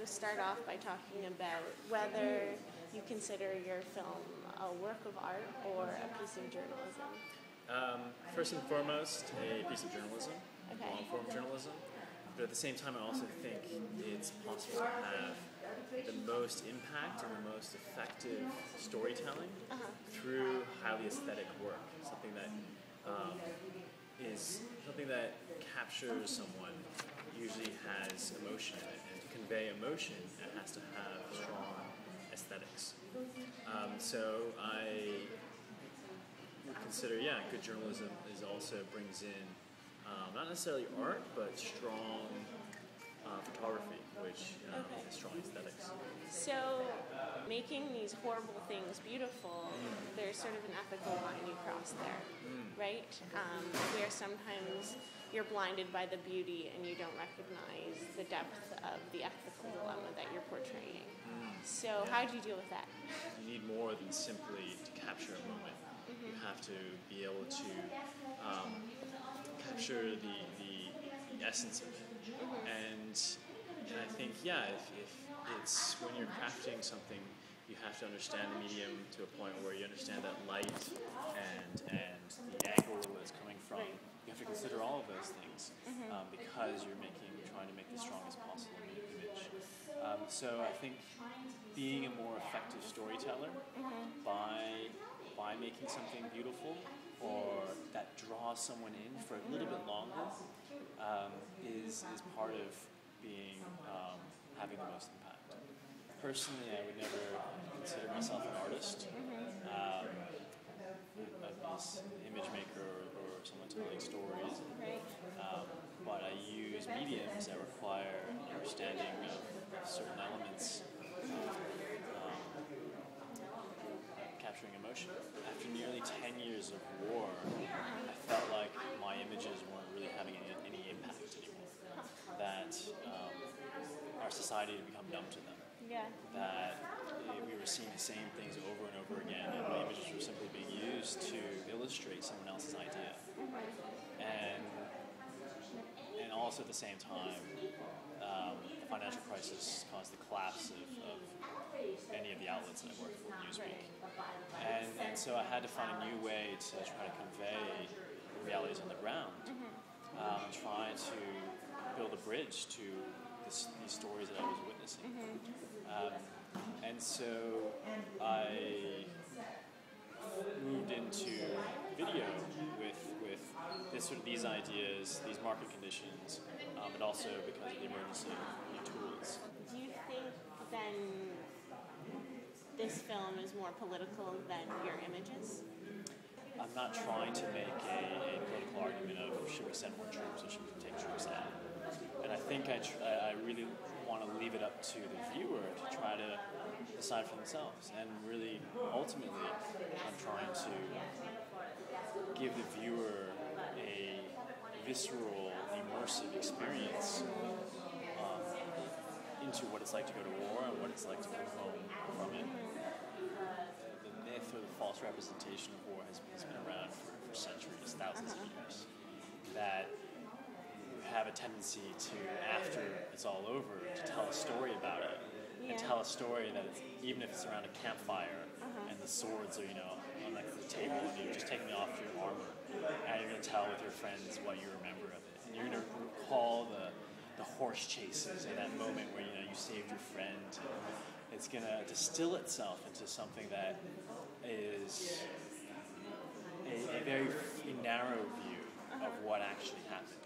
start off by talking about whether you consider your film a work of art or a piece of journalism. First and foremost, a piece of journalism, Okay. long-form journalism. But at the same time, I also think it's possible to have the most impact and the most effective storytelling through highly aesthetic work. Something that is something that captures someone, usually has emotion in it, and to convey emotion, it has to have strong aesthetics. So I would consider, good journalism also brings in not necessarily art, but strong photography, which has strong aesthetics. So, making these horrible things beautiful, there's sort of an ethical line you cross there, right? Where sometimes you're blinded by the beauty and you don't recognize the depth of the ethical dilemma that you're portraying. So, how do you deal with that? You need more than simply to capture a moment. You have to be able to capture the essence of it. And I think, if it's when you're crafting something, you have to understand the medium to a point where you understand that light and the angle it's coming from. You have to consider all of those things because you're trying to make the strongest possible image. So I think being a more effective storyteller by making something beautiful or that draws someone in for a little bit longer is part of being having the most impact. Personally, I would never consider myself an artist. I'm an image maker or someone telling stories. But I use mediums that require understanding of certain elements capturing emotion. After nearly 10 years of war, I felt like my images weren't really having any impact anymore. That our society had become numb to them. That we were seeing the same things over and over again, and my images were simply being used to illustrate someone else's idea. And also at the same time, the financial crisis caused the collapse of any of the outlets that I worked for, Newsweek. And so I had to find a new way to try to convey the realities on the ground, try to build a bridge to these stories that I was witnessing. And so I moved into video with these ideas, these market conditions, but also because of the emergence of new tools. Do you think then this film is more political than your images? I'm not trying to make a political argument of should we send more troops or should we take troops out. And I think I really want to leave it up to the viewer to try to decide for themselves. And really, ultimately, I'm trying to give the viewer a visceral, immersive experience into what it's like to go to war and what it's like to come home from it. The myth or the false representation of war has been around for centuries, thousands of years. That you have a tendency to, after it's all over, to tell a story about it. And tell a story that even if it's around a campfire and the swords are, on the table and you're just taking off your armor and you're going to tell with your friends what you remember of it. And you're going to recall the horse chases and that moment where, you saved your friend. It's going to distill itself into something that is a very narrow view of what actually happened.